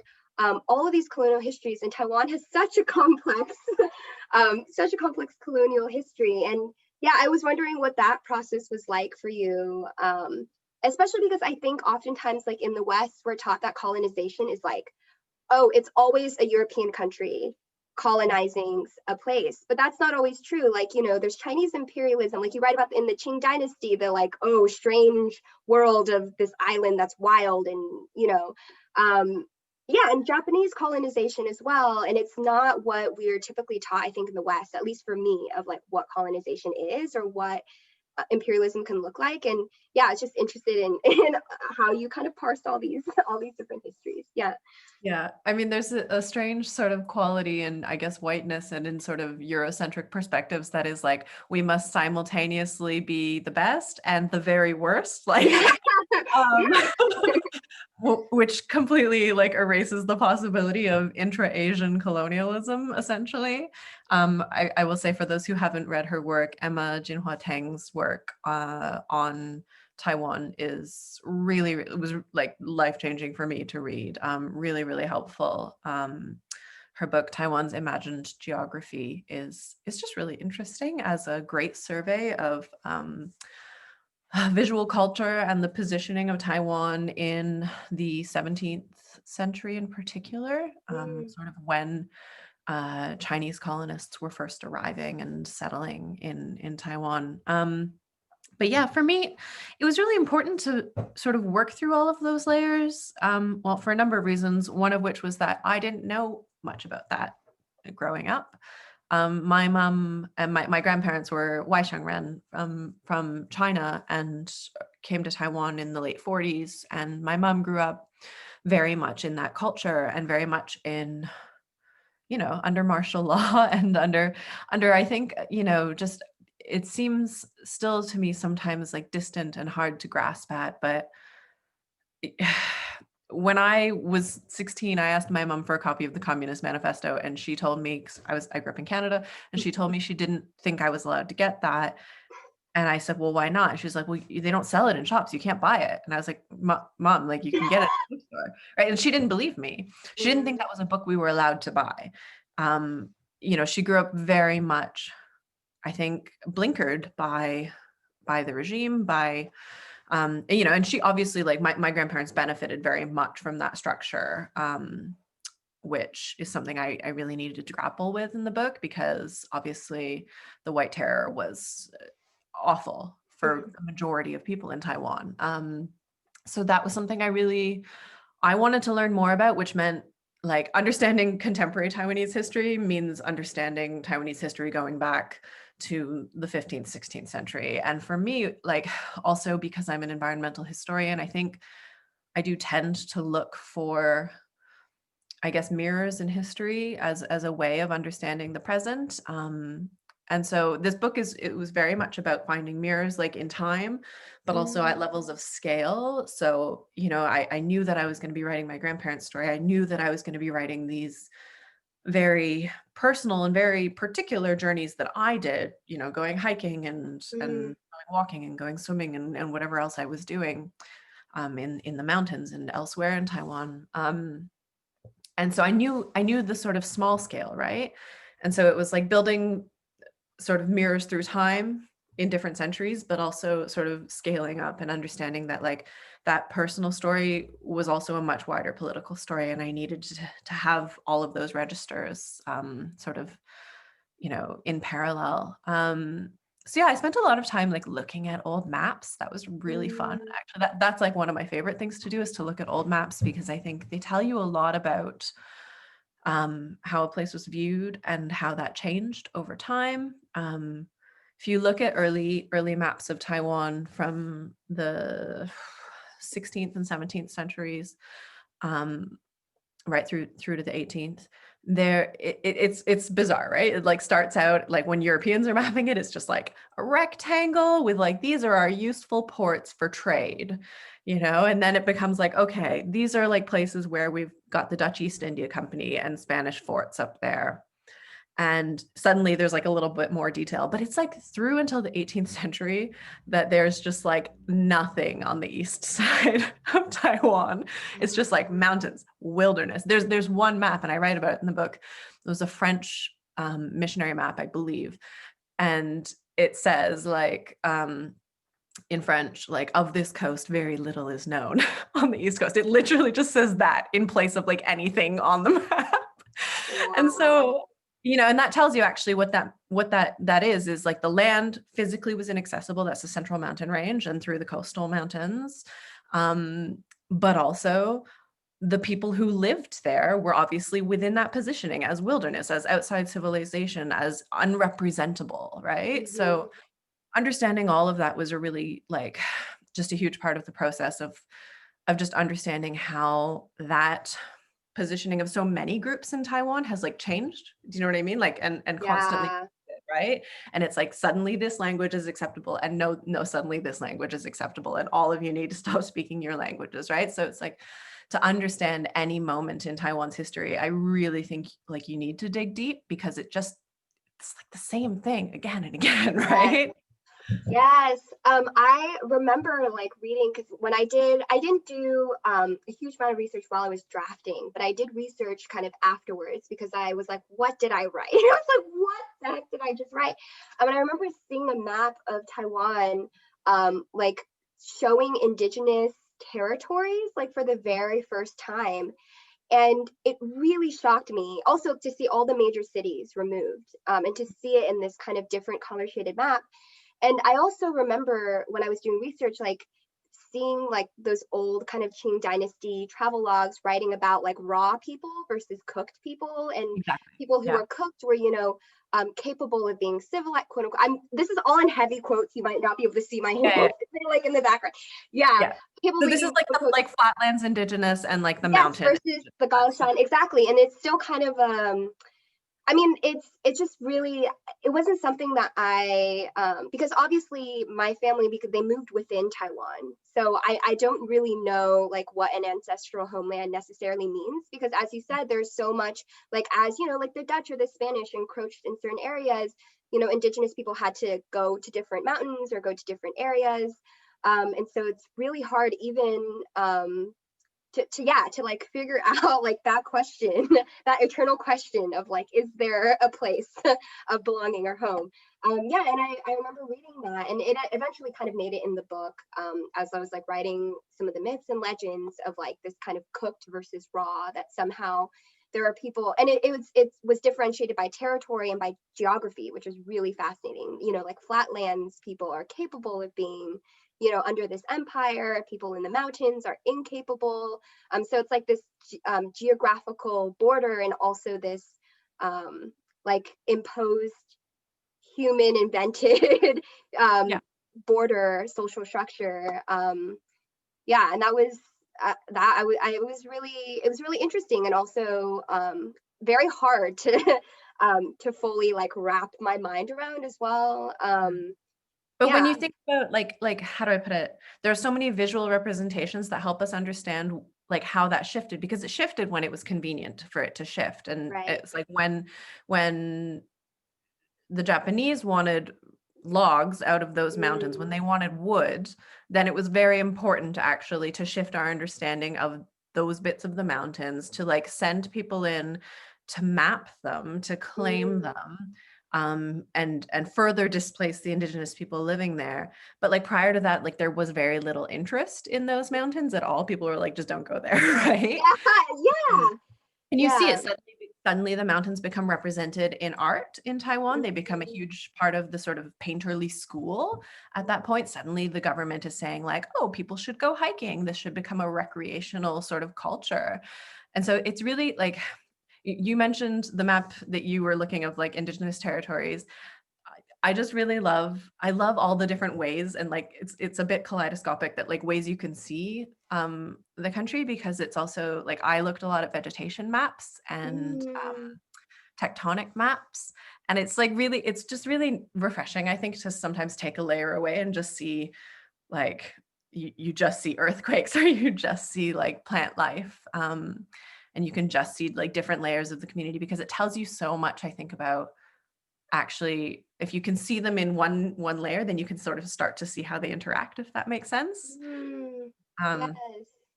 all of these colonial histories. And Taiwan has such a complex, such a complex colonial history. And yeah, I was wondering what that process was like for you. Especially because I think oftentimes like in the West, we're taught that colonization is like, oh, it's always a European country colonizing a place. But that's not always true. Like, you know, there's Chinese imperialism, like you write about in the Qing dynasty, the like, oh, strange world of this island that's wild, and, you know, yeah, and Japanese colonization as well. And it's not what we're typically taught, I think, in the West, at least for me, of like what colonization is or what imperialism can look like. And yeah, I was just interested in how you kind of parsed all these different histories. Yeah, I mean, there's a strange sort of quality in, I guess, whiteness and in sort of Eurocentric perspectives that is like, we must simultaneously be the best and the very worst, like, which completely like erases the possibility of intra-Asian colonialism, essentially. I will say, for those who haven't read her work, Emma Jinhua Tang's work on Taiwan is really, it was like life-changing for me to read. Really, really helpful. Her book, Taiwan's Imagined Geography, is just really interesting as a great survey of visual culture and the positioning of Taiwan in the 17th century in particular, sort of when Chinese colonists were first arriving and settling in Taiwan. But yeah, for me, it was really important to sort of work through all of those layers. Well, for a number of reasons, one of which was that I didn't know much about that growing up. My mom and my grandparents were Waishangren from China and came to Taiwan in the late 40s. And my mom grew up very much in that culture and very much in, you know, under martial law and under, I think, you know, just, it seems still to me sometimes like distant and hard to grasp at, but when I was 16, I asked my mom for a copy of the Communist Manifesto, and she told me, 'cause I grew up in Canada, and she told me she didn't think I was allowed to get that. And I said, well, why not? She was like, well, they don't sell it in shops. You can't buy it. And I was like, Mom, like you can get it at the bookstore, right? And she didn't believe me. She didn't think that was a book we were allowed to buy. You know, she grew up very much, I think, blinkered by the regime, by you know, and she obviously, like my grandparents benefited very much from that structure, which is something I really needed to grapple with in the book, because obviously the White Terror was awful for the majority of people in Taiwan. So that was something I wanted to learn more about, which meant like understanding contemporary Taiwanese history means understanding Taiwanese history going back to the 15th, 16th century. And for me, like also because I'm an environmental historian, I think I do tend to look for I guess, mirrors in history as a way of understanding the present. And so this book it was very much about finding mirrors like in time, but also at levels of scale. So, I knew that I was going to be writing my grandparents' story. I knew that I was going to be writing these very personal and very particular journeys that I did, going hiking and Mm. going walking and going swimming and whatever else I was doing in the mountains and elsewhere in Taiwan. And so I knew the sort of small scale, right? And so it was like building sort of mirrors through time in different centuries, but also sort of scaling up and understanding that like that personal story was also a much wider political story. And I needed to have all of those registers sort of, in parallel. So yeah, I spent a lot of time like looking at old maps. That was really fun. Mm. Actually, that's like one of my favorite things to do, is to look at old maps, because I think they tell you a lot about how a place was viewed and how that changed over time. If you look at early maps of Taiwan from the 16th and 17th centuries, um, right through to the 18th, it's bizarre, right? It like starts out like when Europeans are mapping it, it's just like a rectangle with like, these are our useful ports for trade, and then it becomes like, okay, these are like places where we've got the Dutch East India Company and Spanish forts up there. And suddenly there's like a little bit more detail, but it's like through until the 18th century that there's just like nothing on the east side of Taiwan. It's just like mountains, wilderness. There's one map, and I write about it in the book. It was a French missionary map, I believe. And it says like, in French, like, of this coast, very little is known on the East Coast. It literally just says that in place of like anything on the map. And Wow. so, and that tells you actually what that is like the land physically was inaccessible. That's the Central Mountain Range and through the coastal mountains. But also the people who lived there were obviously within that positioning as wilderness, as outside civilization, as unrepresentable, right? Mhm. So understanding all of that was a really like just a huge part of the process of just understanding how that positioning of so many groups in Taiwan has like changed. Do you know what I mean? Like and constantly, Yeah. right? And it's like suddenly this language is acceptable, and no, suddenly this language is acceptable, and all of you need to stop speaking your languages, right? So it's like, to understand any moment in Taiwan's history, I really think like you need to dig deep, because it's like the same thing again and again, Yes. right? Yes. I remember like reading, because when I didn't do a huge amount of research while I was drafting, but I did research kind of afterwards, because I was like, what did I write? I was like, what the heck did I just write? And I remember seeing a map of Taiwan, like showing indigenous territories, like for the very first time. And it really shocked me also to see all the major cities removed, and to see it in this kind of different color shaded map. And I also remember when I was doing research, like seeing like those old kind of Qing dynasty travel logs writing about like raw people versus cooked people, and Exactly. people who Yeah. were cooked were, capable of being civilized, quote unquote. This is all in heavy quotes. You might not be able to see my hands. Yeah. They're like in the background. Yeah. Yeah. Capable So of this is being, like quote the unquote, like flatlands indigenous and like the yes, mountain. versus the Gaoshan. Exactly. And it's still kind of I mean, it's just really, it wasn't something that I because obviously my family, because they moved within Taiwan, so I don't really know like what an ancestral homeland necessarily means, because as you said, there's so much, like, as like the Dutch or the Spanish encroached in certain areas, indigenous people had to go to different mountains or go to different areas, and so it's really hard even to like figure out like that question, that eternal question of like, is there a place of belonging or home? Yeah, and I remember reading that, and it eventually kind of made it in the book, as I was like writing some of the myths and legends of like this kind of cooked versus raw, that somehow there are people, and it was differentiated by territory and by geography, which is really fascinating. Like flatlands people are capable of being, under this empire, people in the mountains are incapable. So it's like this geographical border, and also this like imposed human invented Yeah. border social structure. Yeah, and that was it was really interesting, and also very hard to to fully like wrap my mind around as well. But when Yeah. you think about like how do I put it? There are so many visual representations that help us understand like how that shifted, because it shifted when it was convenient for it to shift. And Right. it's like when the Japanese wanted logs out of those mountains, when they wanted wood, then it was very important actually to shift our understanding of those bits of the mountains, to like send people in to map them, to claim them, and further displace the indigenous people living there. But like prior to that, like there was very little interest in those mountains at all. People were like, just don't go there, right? Yeah. And you see Yeah. it suddenly the mountains become represented in art in Taiwan. They become a huge part of the sort of painterly school. At that point, suddenly the government is saying like, oh, people should go hiking. This should become a recreational sort of culture. And so it's really like, you mentioned the map that you were looking of like indigenous territories. I just really I love all the different ways, and like it's a bit kaleidoscopic, that like ways you can see the country, because it's also like I looked a lot at vegetation maps and tectonic maps, and it's like really, it's just really refreshing, I think, to sometimes take a layer away and just see like you just see earthquakes or you just see like plant life, and you can just see like different layers of the community, because it tells you so much, I think, about actually, if you can see them in one layer, then you can sort of start to see how they interact, if that makes sense. Yes.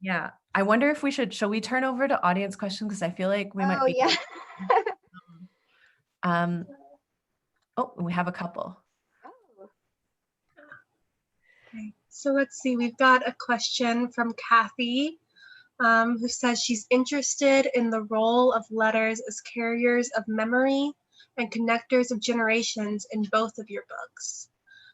Yeah, I wonder if shall we turn over to audience questions, because I feel like we might Oh be yeah. um oh, we have a couple. Oh. Okay, so let's see, we've got a question from Kathy, who says she's interested in the role of letters as carriers of memory and connectors of generations in both of your books.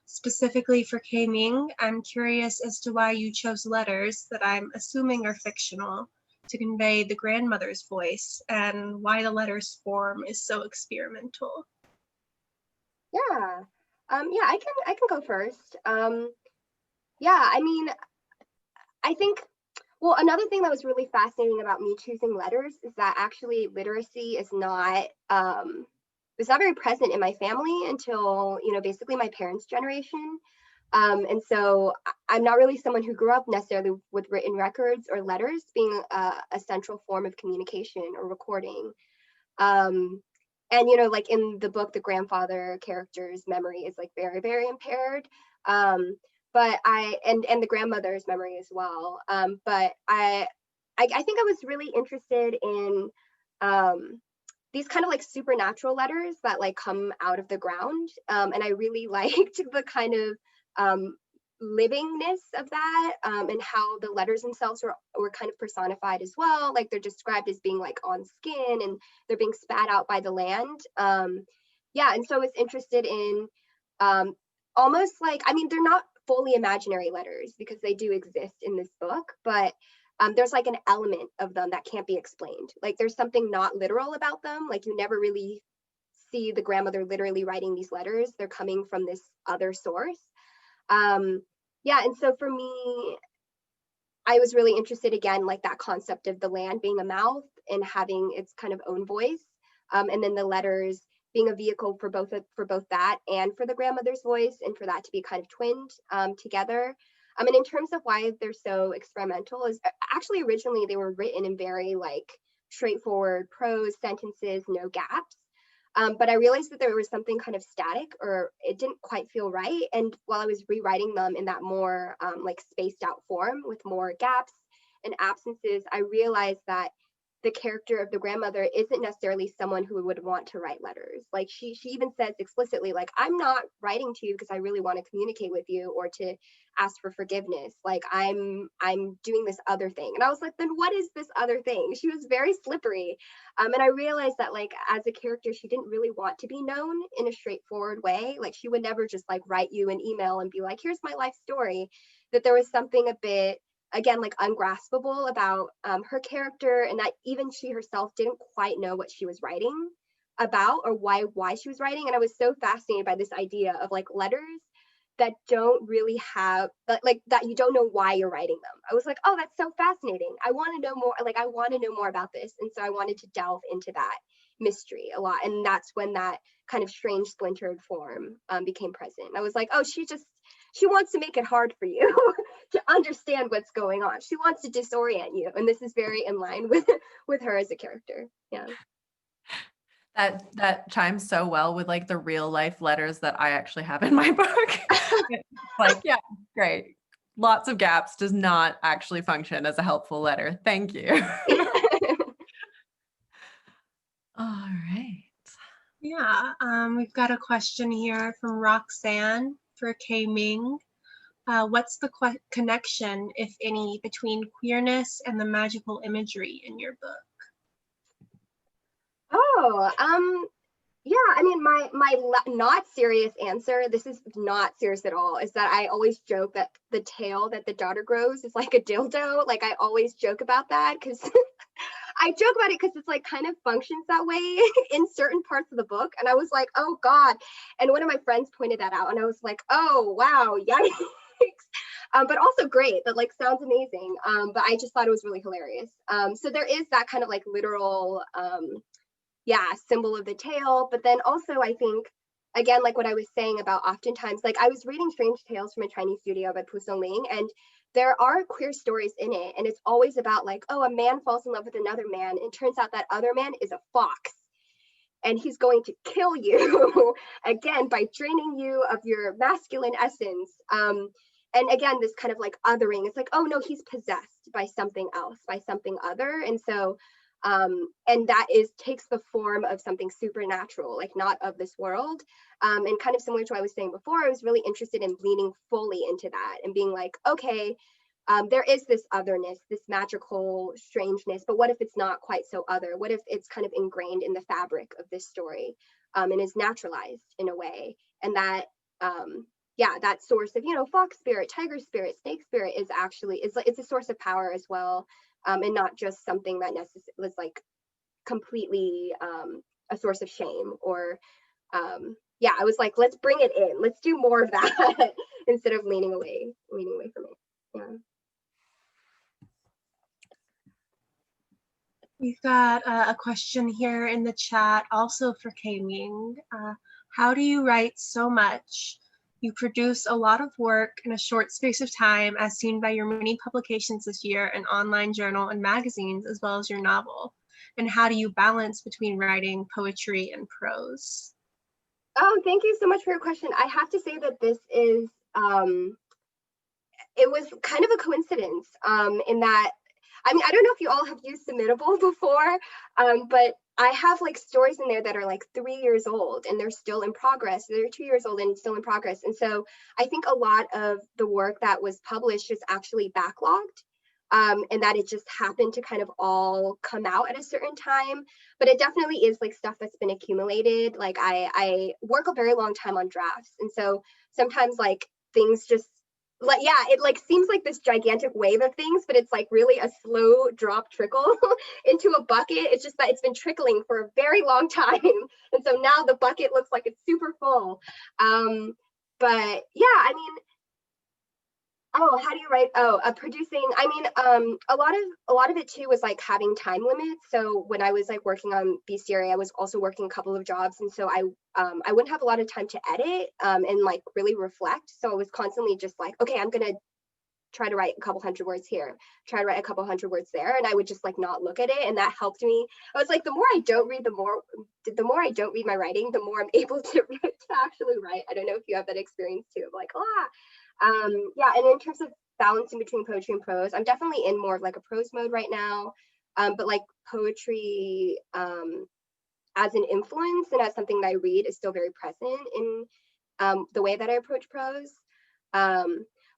Specifically for K-Ming, I'm curious as to why you chose letters that I'm assuming are fictional to convey the grandmother's voice, and why the letters form is so experimental. Yeah. Yeah, I can go first. Yeah, I mean, I think, well, another thing that was really fascinating about me choosing letters is that actually literacy is not was not very present in my family until, you know, basically my parents' generation. And so I'm not really someone who grew up necessarily with written records or letters being a central form of communication or recording. And, you know, like in the book, the grandfather character's memory is like very, very impaired. But and the grandmother's memory as well. But I think I was really interested in these kind of like supernatural letters that like come out of the ground. And I really liked the kind of livingness of that, and how the letters themselves were kind of personified as well. Like they're described as being like on skin, and they're being spat out by the land. Yeah, and so I was interested in almost like, I mean, they're not fully imaginary letters because they do exist in this book, but there's like an element of them that can't be explained. Like there's something not literal about them. Like you never really see the grandmother literally writing these letters. They're coming from this other source. Yeah, and so for me, I was really interested again, like that concept of the land being a mouth and having its kind of own voice, and then the letters being a vehicle for both that and for the grandmother's voice, and for that to be kind of twinned together. And in terms of why they're so experimental, is actually originally they were written in very like straightforward prose sentences, no gaps. But I realized that there was something kind of static, or it didn't quite feel right. And while I was rewriting them in that more like spaced out form with more gaps and absences, I realized that the character of the grandmother isn't necessarily someone who would want to write letters. Like she even says explicitly, like, I'm not writing to you because I really want to communicate with you or to ask for forgiveness. Like I'm doing this other thing. And I was like, then what is this other thing? She was very slippery. And I realized that like as a character, she didn't really want to be known in a straightforward way. Like she would never just like write you an email and be like, here's my life story. That there was something a bit, again, like ungraspable about her character, and that even she herself didn't quite know what she was writing about or why she was writing. And I was so fascinated by this idea of like letters that don't really have like that you don't know why you're writing them. I was like, oh, that's so fascinating. I want to know more. Like, I want to know more about this. And so I wanted to delve into that mystery a lot. And that's when that kind of strange splintered form became present. I was like, oh, she wants to make it hard for you to understand what's going on. She wants to disorient you. And this is very in line with her as a character. Yeah. That chimes so well with like the real life letters that I actually have in my book. Like, yeah, great. Lots of gaps does not actually function as a helpful letter. Thank you. All right. Yeah, we've got a question here from Roxanne for K-Ming. What's the connection, if any, between queerness and the magical imagery in your book? Oh, yeah, I mean, my not serious answer, this is not serious at all, is that I always joke that the tail that the daughter grows is like a dildo. Like, I always joke about that because I joke about it because it's like kind of functions that way in certain parts of the book. And I was like, oh God. And one of my friends pointed that out and I was like, oh, wow, yikes. But also great. That like sounds amazing. But I just thought it was really hilarious. So there is that kind of like literal, symbol of the tail. But then also I think, again, like what I was saying about oftentimes, like I was reading Strange Tales from a Chinese Studio by Pu Songling, and there are queer stories in it. And it's always about like, oh, a man falls in love with another man. And it turns out that other man is a fox. And he's going to kill you, again, by draining you of your masculine essence. And again, this kind of like othering. It's like, oh no, he's possessed by something else, by something other. And so and that takes the form of something supernatural, like not of this world. And kind of similar to what I was saying before, I was really interested in leaning fully into that and being like, okay, there is this otherness, this magical strangeness, but what if it's not quite so other? What if it's kind of ingrained in the fabric of this story and is naturalized in a way? And that, that source of, fox spirit, tiger spirit, snake spirit is actually, it's a source of power as well. And not just something that was like completely a source of shame or I was like, let's bring it in, let's do more of that instead of leaning away from it. Yeah. We've got a question here in the chat also for K-Ming. How do you write so much? You produce a lot of work in a short space of time, as seen by your many publications this year in online journal and magazines, as well as your novel. And how do you balance between writing poetry and prose? Oh, thank you so much for your question. I have to say that this is, it was kind of a coincidence in that, I mean, I don't know if you all have used Submittable before, but I have like stories in there that are like 3 years old and they're still in progress. They're 2 years old and still in progress. And so I think a lot of the work that was published is actually backlogged and that it just happened to kind of all come out at a certain time. But it definitely is like stuff that's been accumulated. Like I work a very long time on drafts. And so sometimes like things just, like, yeah, it like seems like this gigantic wave of things, but it's like really a slow drop trickle into a bucket. It's just that it's been trickling for a very long time. And so now the bucket looks like it's super full. But yeah, I mean, how do you write? Producing, I mean, a lot of it too was like having time limits. So when I was like working on Bestiary, I was also working a couple of jobs. And so I wouldn't have a lot of time to edit and like really reflect. So I was constantly just like, okay, I'm going to try to write a couple hundred words here, try to write a couple hundred words there. And I would just like not look at it. And that helped me. I was like, the more I don't read my writing, the more I'm able to actually write. I don't know if you have that experience too, of like, and in terms of balancing between poetry and prose, I'm definitely in more of like a prose mode right now, but like poetry as an influence and as something that I read is still very present in the way that I approach prose.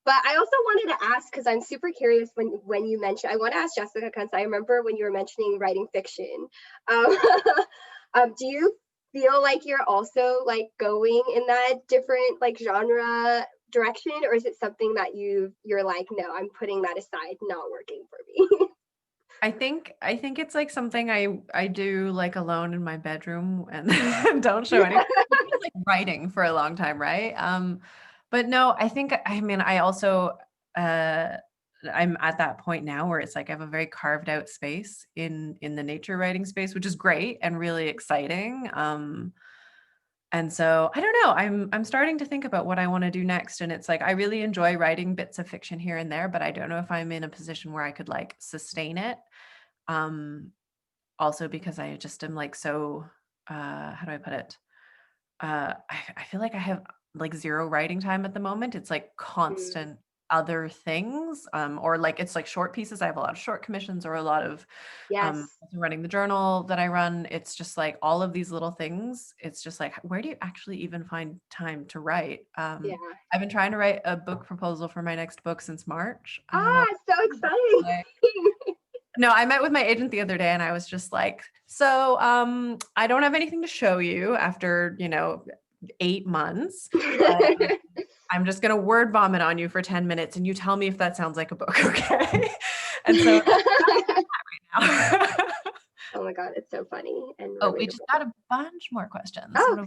But I also wanted to ask, because I'm super curious when you mentioned, I want to ask Jessica, because I remember when you were mentioning writing fiction, do you feel like you're also like going in that different like genre direction, or is it something that you're like, no, I'm putting that aside, not working for me? I think it's like something I do like alone in my bedroom and don't show anyone. Like writing for a long time, right? But no, I think, I mean, I also, I'm at that point now where it's like I have a very carved out space in the nature writing space, which is great and really exciting. And so I don't know, I'm starting to think about what I want to do next. And it's like I really enjoy writing bits of fiction here and there, but I don't know if I'm in a position where I could like sustain it. Um, Also because I just am like so, how do I put it? I feel like I have like zero writing time at the moment. It's like Mm, constant other things, or like it's like short pieces. I have a lot of short commissions or a lot of yes. also running the journal that I run. It's just like all of these little things. It's just like, where do you actually even find time to write? Yeah. I've been trying to write a book proposal for my next book since March. I don't know. Ah, so exciting. No, I met with my agent the other day and I was just like, so I don't have anything to show you after, 8 months. I'm just gonna word vomit on you for 10 minutes and you tell me if that sounds like a book, okay? And so that's now. Oh my God, it's so funny and Oh, we just relatable. got a bunch more questions. Oh,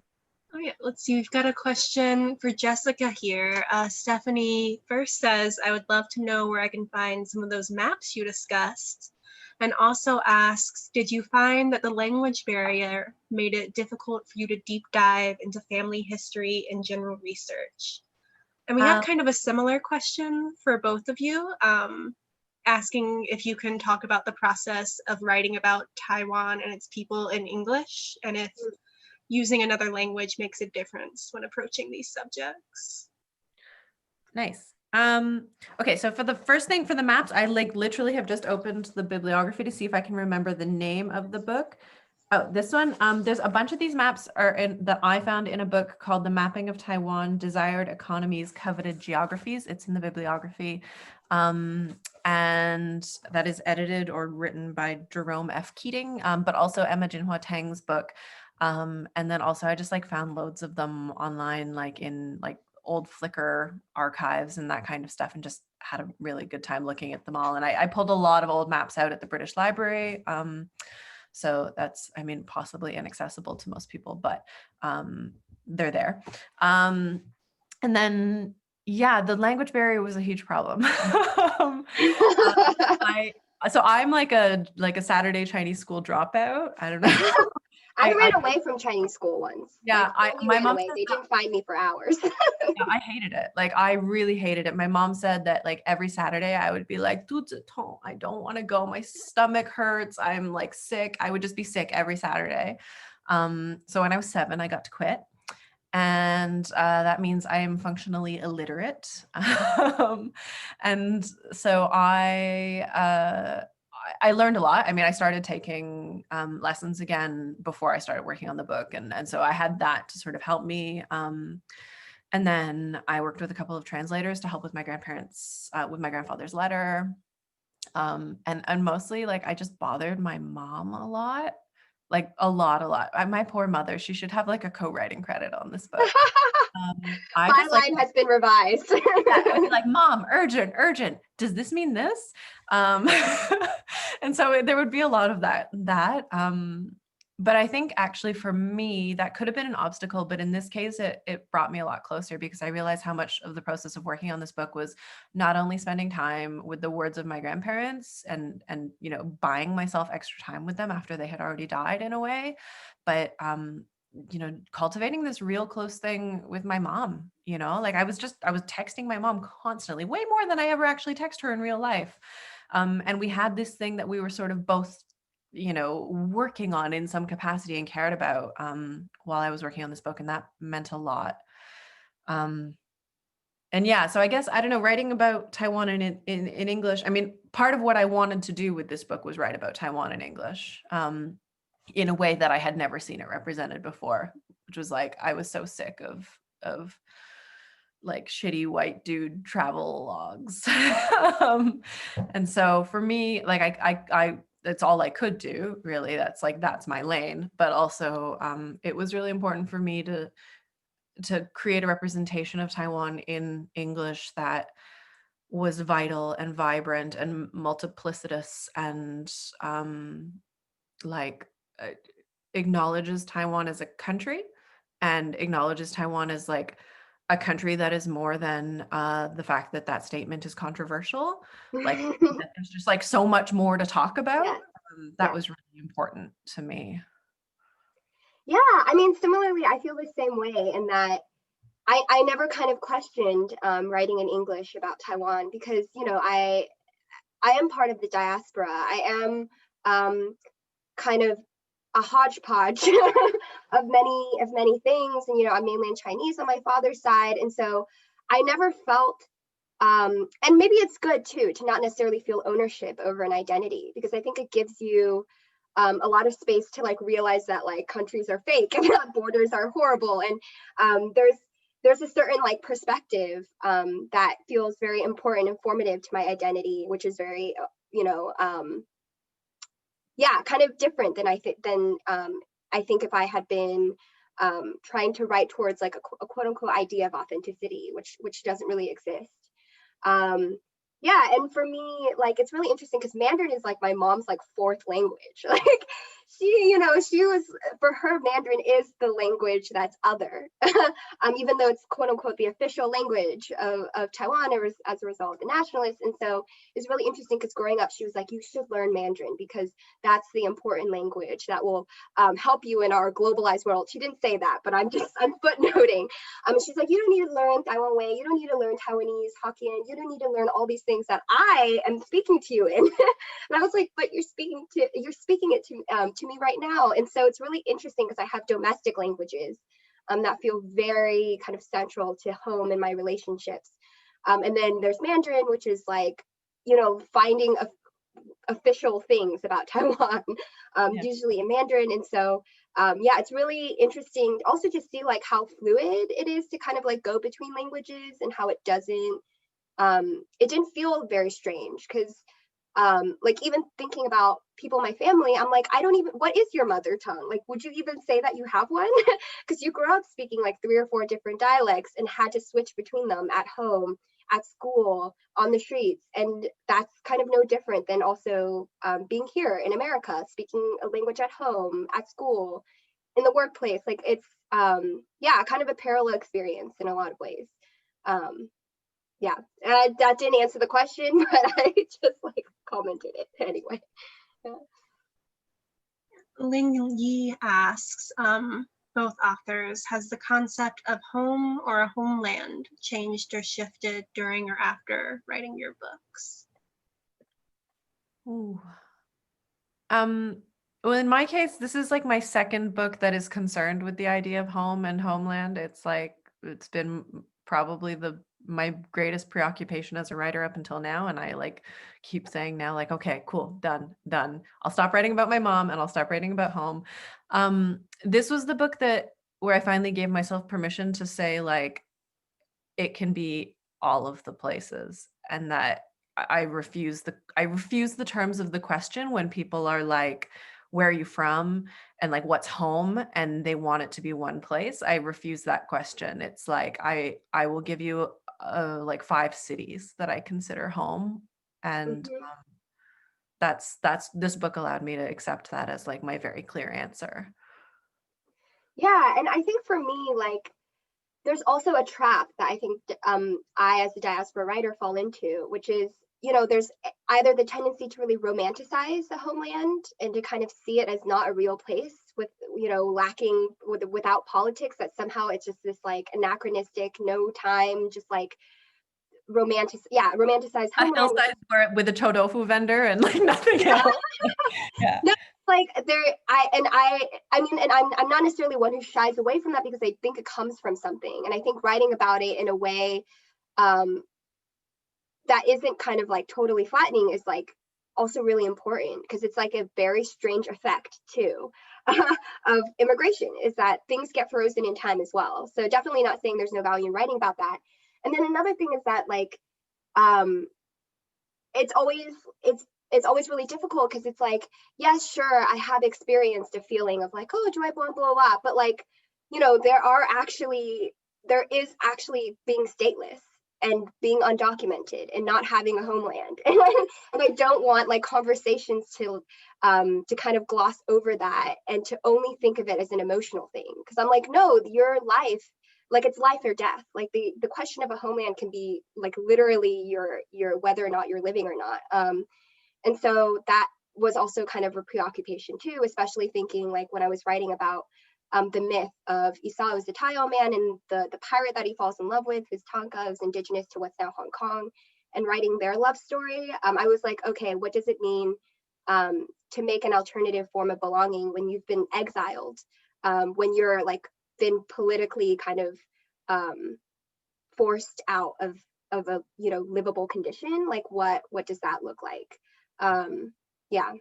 Oh yeah, let's see. We've got a question for Jessica here. Stephanie first says, I would love to know where I can find some of those maps you discussed. And also asks, did you find that the language barrier made it difficult for you to deep dive into family history and general research? And we have um, kind of a similar question for both of you, asking if you can talk about the process of writing about Taiwan and its people in English, and if using another language makes a difference when approaching these subjects. nice. Okay, so for the first thing for the maps, I like literally have just opened the bibliography to see if I can remember the name of the book. Oh, this one. There's a bunch of these maps that I found in a book called The Mapping of Taiwan, Desired Economies, Coveted Geographies. It's in the bibliography. And that is edited or written by Jerome F. Keating, but also Emma Jinhua Tang's book. And then also I just like found loads of them online, like in like old Flickr archives and that kind of stuff, and just had a really good time looking at them all. And I pulled a lot of old maps out at the British Library. So that's, I mean, possibly inaccessible to most people, but they're there. And then, yeah, the language barrier was a huge problem. I so I'm like a Saturday Chinese school dropout. I don't know. I I ran away from Chinese school once. yeah, Like I fully my ran mom away. says They that. didn't find me for hours. Yeah, I hated it. Like I really hated it. My mom said that like every Saturday I would be like, I don't want to go. My stomach hurts. I'm like sick. I would just be sick every Saturday. So when I was 7, I got to quit. And that means I am functionally illiterate. And so I learned a lot. I mean, I started taking lessons again before I started working on the book. And so I had that to sort of help me. And then I worked with a couple of translators to help with my grandparents, with my grandfather's letter. And mostly like I just bothered my mom a lot, like a lot. My poor mother, she should have like a co-writing credit on this book. I My just like, line has been revised. yeah, I would be like, Mom, urgent. Does this mean this? Um, and so there would be a lot of that. But I think actually for me, that could have been an obstacle. But in this case, it brought me a lot closer because I realized how much of the process of working on this book was not only spending time with the words of my grandparents and buying myself extra time with them after they had already died in a way, but cultivating this real close thing with my mom, like I was texting my mom constantly, way more than I ever actually text her in real life. And we had this thing that we were sort of both, working on in some capacity and cared about while I was working on this book. And that meant a lot. And yeah, so I guess, I don't know, writing about Taiwan in English. I mean, part of what I wanted to do with this book was write about Taiwan in English. In a way that I had never seen it represented before, which was like, I was so sick of like shitty white dude travel logs. And so for me, like I that's all I could do, really. That's my lane. But also it was really important for me to create a representation of Taiwan in English that was vital and vibrant and multiplicitous and like uh, acknowledges Taiwan as a country and acknowledges Taiwan as like a country that is more than the fact that that statement is controversial. Like that there's just like so much more to talk about. Yes. That Yes. was really important to me. Yeah, I mean, similarly, I feel the same way in that I never kind of questioned writing in English about Taiwan because, you know, I am part of the diaspora. I am kind of a hodgepodge of many things, and you know, I'm mainland Chinese on my father's side, and so I never felt and maybe it's good too to not necessarily feel ownership over an identity, because I think it gives you a lot of space to like realize that like countries are fake and that borders are horrible, and there's a certain like perspective that feels very important and formative to my identity, which is very you know yeah, kind of different than I think if I had been trying to write towards like a quote unquote idea of authenticity, which doesn't really exist. Um, yeah, and for me, like it's really interesting because Mandarin is like my mom's like fourth language. Like she, you know, she was, for her, Mandarin is the language that's other, even though it's quote unquote the official language of Taiwan as a result of the nationalists. And so it's really interesting because growing up, she was like, you should learn Mandarin because that's the important language that will help you in our globalized world. She didn't say that, but I'm footnoting. She's like, you don't need to learn Taiwan Way, you don't need to learn Taiwanese, Hokkien, you don't need to learn all these things that I am speaking to you in. And I was like, but you're speaking it to me right now. And so it's really interesting because I have domestic languages that feel very kind of central to home in my relationships. And then there's Mandarin, which is like, you know, finding official things about Taiwan, usually in Mandarin. And so yeah, it's really interesting also to see like how fluid it is to kind of like go between languages and how it doesn't it didn't feel very strange because like even thinking about people in my family, I'm like, I don't even, what is your mother tongue? Like, would you even say that you have one? Because you grew up speaking like 3 or 4 different dialects and had to switch between them at home, at school, on the streets. And that's kind of no different than also being here in America, speaking a language at home, at school, in the workplace. Like it's, yeah, kind of a parallel experience in a lot of ways. Yeah, that didn't answer the question, but I just like commented it anyway. Yeah. Ling Yi asks, both authors, has the concept of home or a homeland changed or shifted during or after writing your books? Ooh. Well, in my case, this is like my second book that is concerned with the idea of home and homeland. It's like, it's been probably my greatest preoccupation as a writer up until now. And I like keep saying now, like, okay, cool, done. I'll stop writing about my mom and I'll stop writing about home. This was the book where I finally gave myself permission to say like, it can be all of the places, and that I refuse the terms of the question when people are like, where are you from? And like, what's home? And they want it to be one place. I refuse that question. It's like, I will give you like 5 cities that I consider home. And that's this book allowed me to accept that as like my very clear answer. Yeah, and I think for me, like, there's also a trap that I think I, as a diaspora writer, fall into, which is, you know, there's either the tendency to really romanticize the homeland and to kind of see it as not a real place with, you know, lacking without politics, that somehow it's just this like anachronistic, no time, just like romanticize homeland with a tofu vendor and like nothing else. Yeah. No, like I mean, and I'm not necessarily one who shies away from that because I think it comes from something, and I think writing about it in a way that isn't kind of like totally flattening is like also really important, because it's like a very strange effect too of immigration, is that things get frozen in time as well. So definitely not saying there's no value in writing about that. And then another thing is that like it's always really difficult because it's like, yes, sure, I have experienced a feeling of like, oh, do I blah blah blah, but like, you know, there is actually being stateless and being undocumented and not having a homeland. And I don't want like conversations to kind of gloss over that and to only think of it as an emotional thing. Because I'm like, no, your life like it's life or death. Like the question of a homeland can be like literally your whether or not you're living or not. And so that was also kind of a preoccupation too, especially thinking like when I was writing about the myth of Esau is the Taiwan man, and the pirate that he falls in love with, who's Tonka, is indigenous to what's now Hong Kong, and writing their love story. I was like, okay, what does it mean to make an alternative form of belonging when you've been exiled, when you're like been politically kind of forced out of a livable condition? Like what does that look like? Yeah.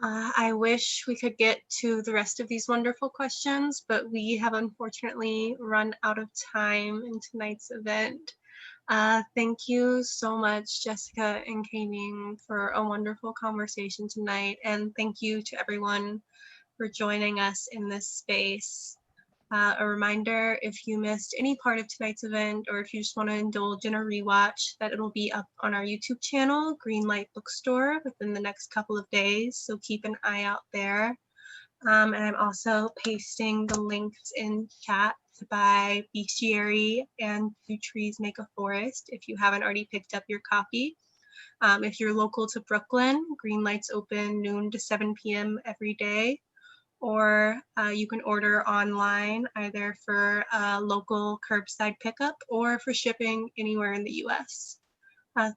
I wish we could get to the rest of these wonderful questions, but we have unfortunately run out of time in tonight's event. Thank you so much, Jessica and K-Ming, for a wonderful conversation tonight. And thank you to everyone for joining us in this space. A reminder, if you missed any part of tonight's event, or if you just want to indulge in a rewatch, that it'll be up on our YouTube channel, Greenlight Bookstore, within the next couple of days. So keep an eye out there. And I'm also pasting the links in chat to buy Bestiary and Two Trees Make a Forest if you haven't already picked up your copy. If you're local to Brooklyn, Greenlight's open noon to 7 p.m. every day. Or you can order online either for local curbside pickup or for shipping anywhere in the US.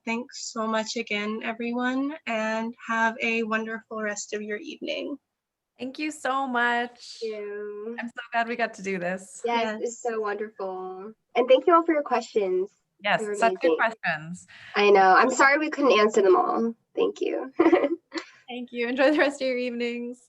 Thanks so much again, everyone, and have a wonderful rest of your evening. Thank you so much. Thank you. I'm so glad we got to do this. Yes, it's so wonderful. And thank you all for your questions. Yes, such good questions. I know. I'm sorry we couldn't answer them all. Thank you. Thank you. Enjoy the rest of your evenings.